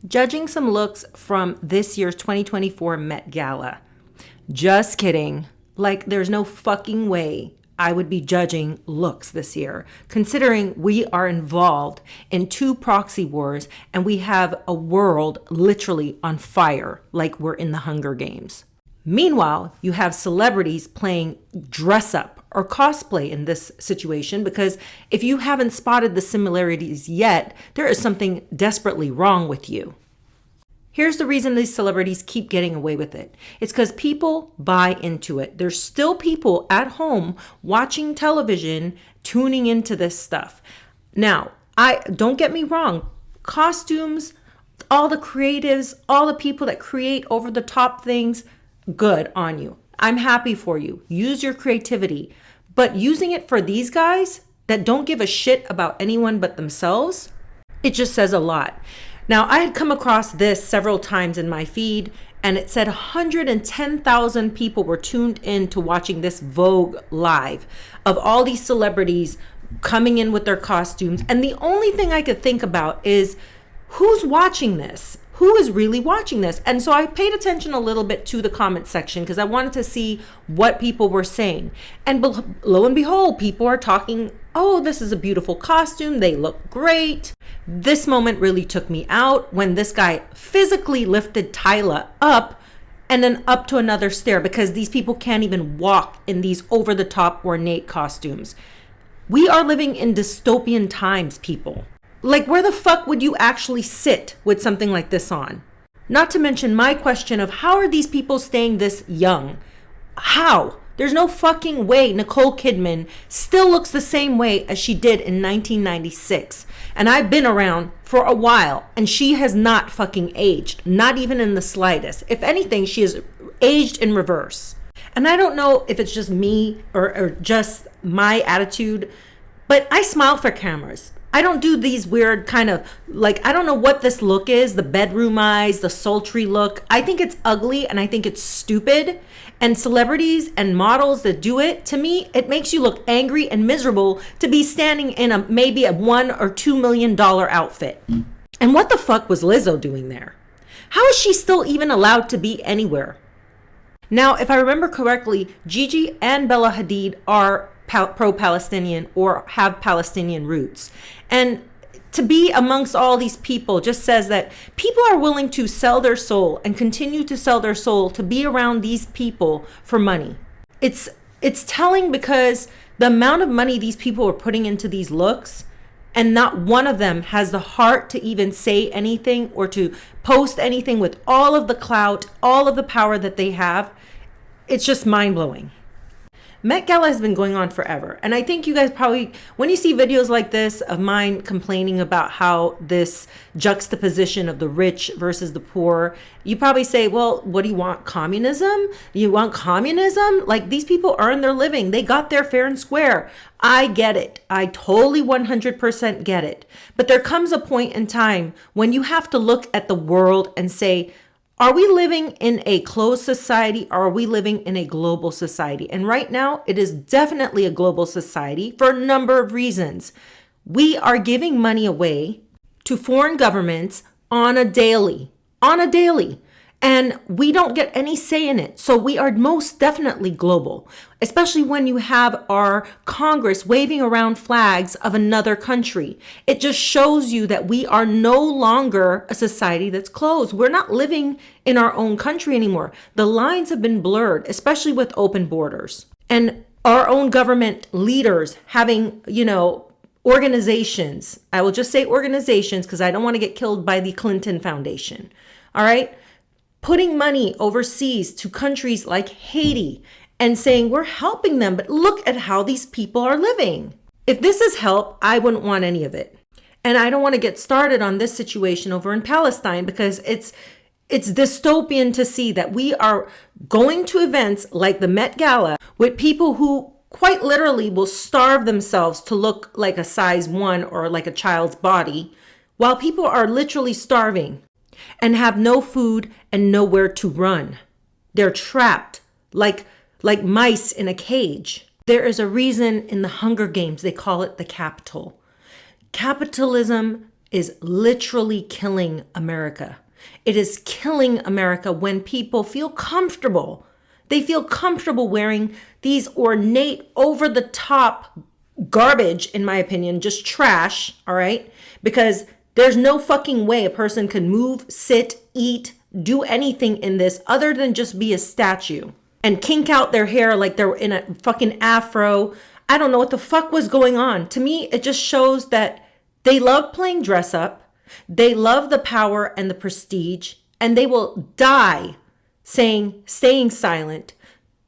Judging some looks from this year's 2024 Met Gala. Just kidding. Like, there's no fucking way I would be judging looks this year, considering we are involved in 2 proxy wars and we have a world literally on fire like we're in the Hunger Games. Meanwhile, you have celebrities playing dress up or cosplay in this situation, because if you haven't spotted the similarities yet, there is something desperately wrong with you. Here's the reason these celebrities keep getting away with it. It's because people buy into it. There's still people at home watching television, tuning into this stuff. Now, don't get me wrong, costumes, all the creatives, all the people that create over the top things, good on you. I'm happy for you. Use your creativity. But using it for these guys that don't give a shit about anyone but themselves, it just says a lot. Now, I had come across this several times in my feed, and it said 110,000 people were tuned in to watching this Vogue live of all these celebrities coming in with their costumes. And the only thing I could think about is, who's watching this? Who is really watching this? And so I paid attention a little bit to the comment section because I wanted to see what people were saying. And lo and behold, people are talking, oh, this is a beautiful costume. They look great. This moment really took me out when this guy physically lifted Tyla up and then up to another stair, because these people can't even walk in these over-the-top ornate costumes. We are living in dystopian times, people. Like, where the fuck would you actually sit with something like this on? Not to mention my question of, how are these people staying this young? How? There's no fucking way Nicole Kidman still looks the same way as she did in 1996. And I've been around for a while, and she has not fucking aged, not even in the slightest. If anything, she has aged in reverse. And I don't know if it's just me or just my attitude, but I smile for cameras. I don't do these weird kind of, like, I don't know what this look is, the bedroom eyes, the sultry look. I think it's ugly and I think it's stupid. And celebrities and models that do it, to me, it makes you look angry and miserable to be standing in maybe a $1 or $2 million outfit. And what the fuck was Lizzo doing there? How is she still even allowed to be anywhere? Now, if I remember correctly, Gigi and Bella Hadid are pro-Palestinian or have Palestinian roots. And to be amongst all these people just says that people are willing to sell their soul and continue to sell their soul to be around these people for money. It's telling, because the amount of money these people are putting into these looks, and not one of them has the heart to even say anything or to post anything with all of the clout, all of the power that they have. It's just mind-blowing. Met Gala has been going on forever. And I think you guys probably, when you see videos like this of mine complaining about how this juxtaposition of the rich versus the poor, you probably say, well, what do you want? Communism? You want communism? Like, these people earn their living. They got there fair and square. I get it. I totally 100% get it. But there comes a point in time when you have to look at the world and say, are we living in a closed society, or are we living in a global society? And right now, it is definitely a global society for a number of reasons. We are giving money away to foreign governments on a daily. And we don't get any say in it. So we are most definitely global, especially when you have our Congress waving around flags of another country. It just shows you that we are no longer a society that's closed. We're not living in our own country anymore. The lines have been blurred, especially with open borders. And our own government leaders having, organizations. I will just say organizations because I don't want to get killed by the Clinton Foundation. All right? Putting money overseas to countries like Haiti and saying we're helping them, but look at how these people are living. If this is help, I wouldn't want any of it. And I don't want to get started on this situation over in Palestine, because it's dystopian to see that we are going to events like the Met Gala with people who quite literally will starve themselves to look like a size 1 or like a child's body, while people are literally starving and have no food and nowhere to run. They're trapped like mice in a cage. There is a reason in the Hunger Games they call it the capital. Capitalism is literally killing America. It is killing America when people feel comfortable. They feel comfortable wearing these ornate, over the top garbage, in my opinion, just trash, all right? Because there's no fucking way a person can move, sit, eat, do anything in this other than just be a statue and kink out their hair like they're in a fucking afro. I don't know what the fuck was going on. To me, it just shows that they love playing dress up. They love the power and the prestige, and they will die staying silent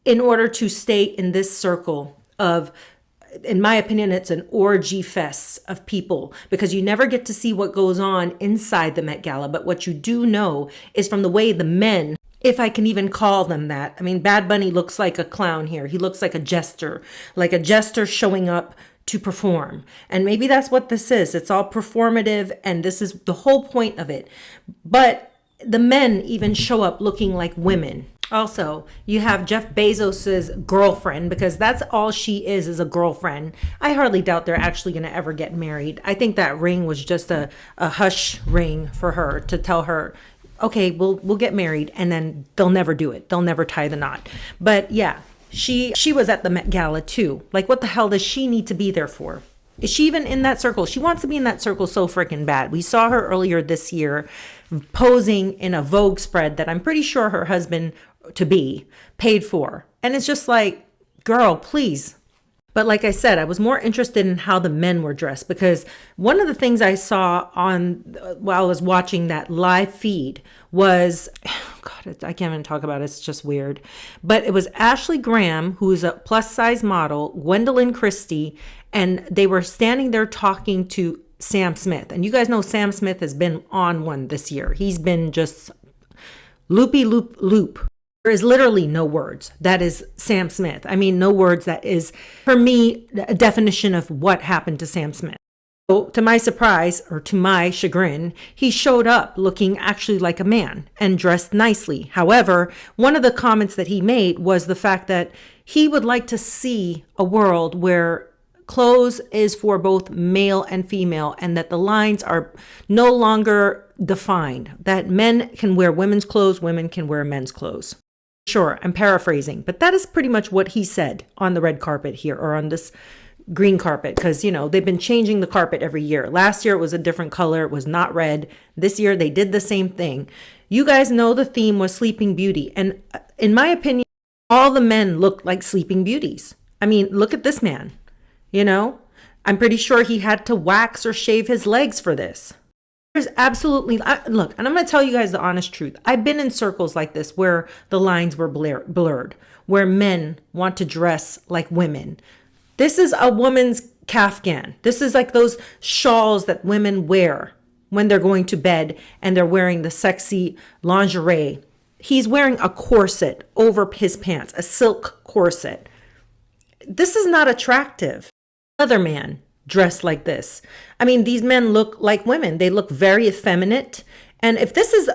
in order to stay in this circle of, in my opinion, it's an orgy fest of people, because you never get to see what goes on inside the Met Gala. But what you do know is from the way the men, if I can even call them that. I mean, Bad Bunny looks like a clown here. He looks like a jester showing up to perform. And maybe that's what this is. It's all performative, and this is the whole point of it. But the men even show up looking like women. Also, you have Jeff Bezos's girlfriend, because that's all she is a girlfriend. I hardly doubt they're actually going to ever get married. I think that ring was just a hush ring for her to tell her, okay, we'll get married, and then they'll never do it. They'll never tie the knot. But yeah, she was at the Met Gala too. Like, what the hell does she need to be there for? Is she even in that circle? She wants to be in that circle so freaking bad. We saw her earlier this year posing in a Vogue spread that I'm pretty sure her husband to be paid for. And it's just like, girl, please. But like I said, I was more interested in how the men were dressed, because one of the things I saw while I was watching that live feed was, God, I can't even talk about it. It's just weird. But it was Ashley Graham, who's a plus size model, Gwendolyn Christie, and they were standing there talking to Sam Smith. And you guys know Sam Smith has been on one this year. He's been just loop. There is literally no words. That is Sam Smith. I mean, no words. That is, for me, a definition of what happened to Sam Smith. So to my surprise, or to my chagrin, he showed up looking actually like a man and dressed nicely. However, one of the comments that he made was the fact that he would like to see a world where clothes is for both male and female, and that the lines are no longer defined, that men can wear women's clothes, women can wear men's clothes. Sure, I'm paraphrasing, but that is pretty much what he said on the red carpet here, or on this green carpet, because, you know, they've been changing the carpet every year. Last year it was a different color. It was not red. This year they did the same thing. You guys know the theme was Sleeping Beauty. And in my opinion, all the men looked like Sleeping Beauties. I mean, look at this man, you know, I'm pretty sure he had to wax or shave his legs for this. There's absolutely, look, and I'm going to tell you guys the honest truth. I've been in circles like this where the lines were blurred, where men want to dress like women. This is a woman's kaftan. This is like those shawls that women wear when they're going to bed and they're wearing the sexy lingerie. He's wearing a corset over his pants, a silk corset. This is not attractive. Another man dressed like this. I mean, these men look like women. They look very effeminate. And if this is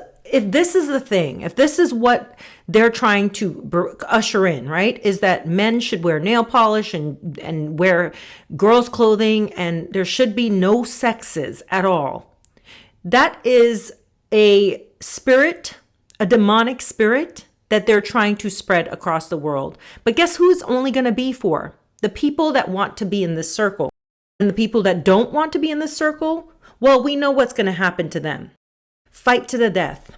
the thing, if this is what they're trying to usher in, right, is that men should wear nail polish and wear girls' clothing, and there should be no sexes at all. That is a spirit, a demonic spirit that they're trying to spread across the world. But guess who's only going to be for? The people that want to be in this circle. And the people that don't want to be in this circle, well, we know what's going to happen to them. Fight to the death.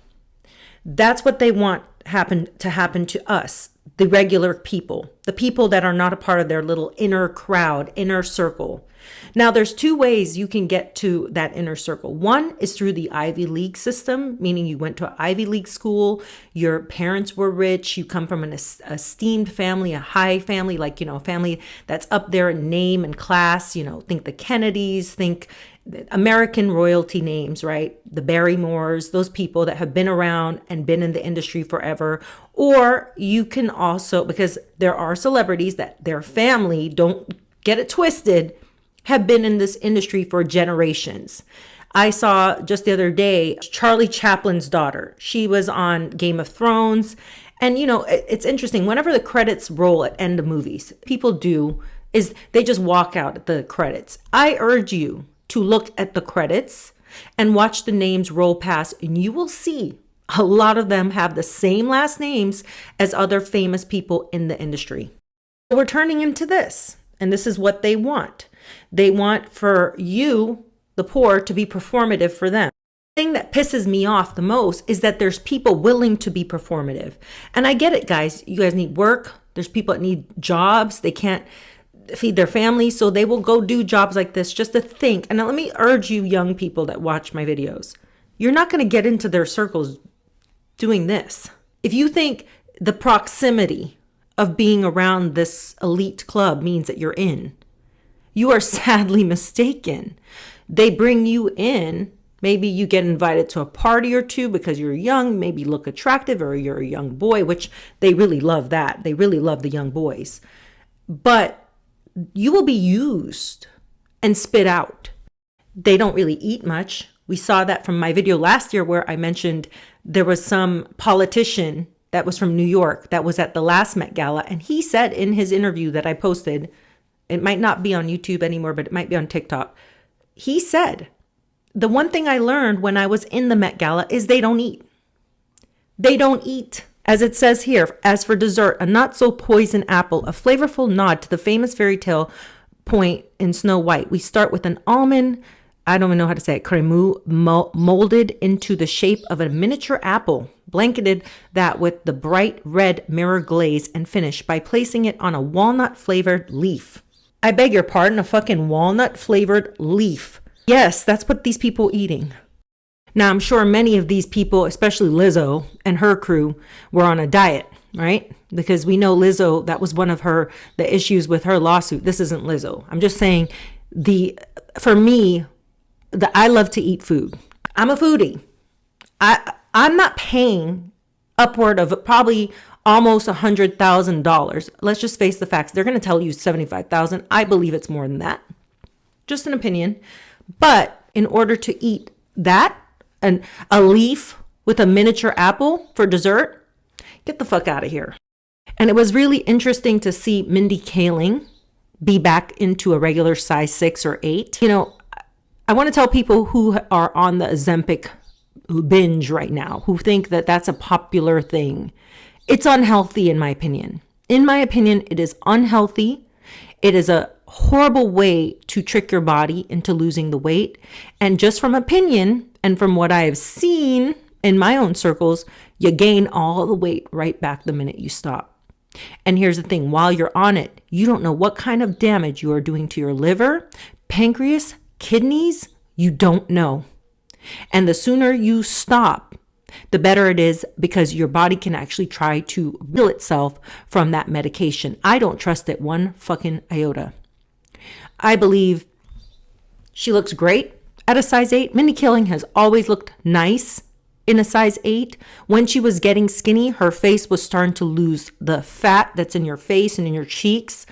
That's what they want to happen to us, the regular people, the people that are not a part of their little inner crowd, inner circle. Now, there's two ways you can get to that inner circle. One is through the Ivy League system, meaning you went to an Ivy League school, your parents were rich, you come from an esteemed family, a high family, like, you know, a family that's up there in name and class, you know, think the Kennedys, think American royalty names, right? The Barrymores, those people that have been around and been in the industry forever. Or you can also, because there are celebrities that their family, don't get it twisted, have been in this industry for generations. I saw just the other day, Charlie Chaplin's daughter. She was on Game of Thrones. And, you know, it's interesting. Whenever the credits roll at end of movies, people do is they just walk out at the credits. I urge you to look at the credits, and watch the names roll past, and you will see a lot of them have the same last names as other famous people in the industry. So we're turning into this, and this is what they want. They want for you, the poor, to be performative for them. The thing that pisses me off the most is that there's people willing to be performative. And I get it, guys. You guys need work. There's people that need jobs. They can't feed their family, so they will go do jobs like this just to think. And now let me urge you young people that watch my videos. You're not going to get into their circles doing this. If you think the proximity of being around this elite club means that you're in, you are sadly mistaken. They bring you in. Maybe you get invited to a party or two because you're young, maybe look attractive, or you're a young boy, which they really love that. They really love the young boys. But you will be used and spit out. They don't really eat much. We saw that from my video last year where I mentioned there was some politician that was from New York that was at the last Met Gala. And he said in his interview that I posted, it might not be on YouTube anymore, but it might be on TikTok. He said, the one thing I learned when I was in the Met Gala is they don't eat. They don't eat. As it says here, as for dessert, a not so poison apple, a flavorful nod to the famous fairy tale point in Snow White. We start with an almond, I don't even know how to say it, cremeux, molded into the shape of a miniature apple, blanketed that with the bright red mirror glaze, and finish by placing it on a walnut flavored leaf. I beg your pardon, a fucking walnut flavored leaf. Yes, that's what these people eating. Now, I'm sure many of these people, especially Lizzo and her crew, were on a diet, right? Because we know Lizzo, that was one of the issues with her lawsuit. This isn't Lizzo. I'm just saying for me, I love to eat food. I'm a foodie. I'm not paying upward of probably almost $100,000. Let's just face the facts. They're going to tell you $75,000. I believe it's more than that. Just an opinion. But in order to eat that, and a leaf with a miniature apple for dessert, get the fuck out of here. And it was really interesting to see Mindy Kaling be back into a regular size 6 or 8. You know, I want to tell people who are on the Ozempic binge right now, who think that that's a popular thing. It's unhealthy, in my opinion. In my opinion, it is unhealthy. It is a horrible way to trick your body into losing the weight. And just from opinion and from what I have seen in my own circles, you gain all the weight right back the minute you stop. And here's the thing, while you're on it, you don't know what kind of damage you are doing to your liver, pancreas, kidneys. You don't know. And the sooner you stop, the better it is, because your body can actually try to heal itself from that medication. I don't trust it one fucking iota. I believe she looks great at a size 8. Mindy Kaling has always looked nice in a size 8. When she was getting skinny, her face was starting to lose the fat that's in your face and in your cheeks,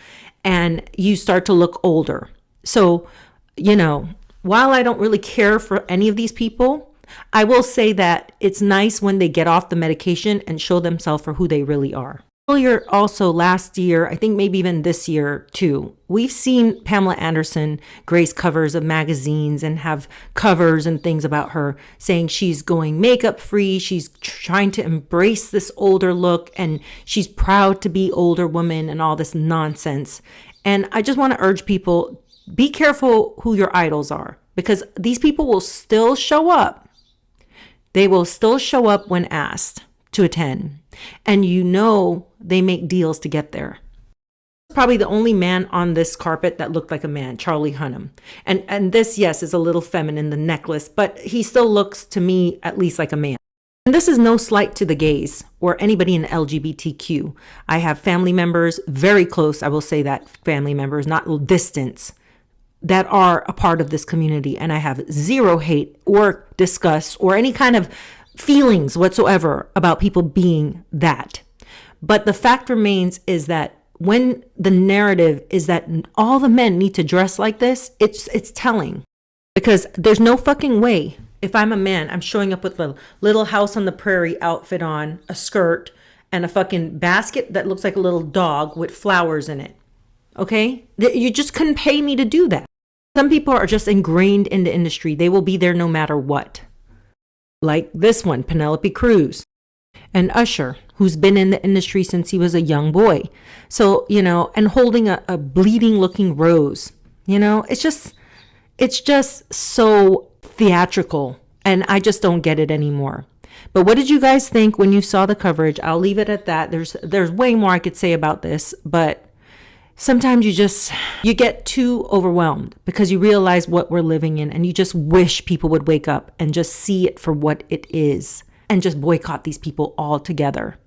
and you start to look older. So, you know, while I don't really care for any of these people, I will say that it's nice when they get off the medication and show themselves for who they really are. Earlier, also last year, I think maybe even this year too, we've seen Pamela Anderson grace covers of magazines and have covers and things about her saying she's going makeup free. She's trying to embrace this older look and she's proud to be older woman and all this nonsense. And I just want to urge people, be careful who your idols are, because these people will still show up. They will still show up when asked to attend. And you know they make deals to get there. Probably the only man on this carpet that looked like a man, Charlie Hunnam. And this, yes, is a little feminine, the necklace, but he still looks to me at least like a man. And this is no slight to the gays or anybody in LGBTQ. I have family members, very close, I will say that, family members, not distance, that are a part of this community. And I have zero hate or disgust or any kind of feelings whatsoever about people being that. But the fact remains is that when the narrative is that all the men need to dress like this, it's telling. Because there's no fucking way, if I'm a man, I'm showing up with a little house on the prairie outfit on, a skirt, and a fucking basket that looks like a little dog with flowers in it. Okay? You just couldn't pay me to do that. Some people are just ingrained in the industry. They will be there no matter what. Like this one, Penelope Cruz, and Usher, who's been in the industry since he was a young boy. So, and holding a bleeding looking rose, it's just so theatrical, and I just don't get it anymore. But what did you guys think when you saw the coverage? I'll leave it at that. There's way more I could say about this, but sometimes you get too overwhelmed because you realize what we're living in, and you just wish people would wake up and just see it for what it is and just boycott these people altogether.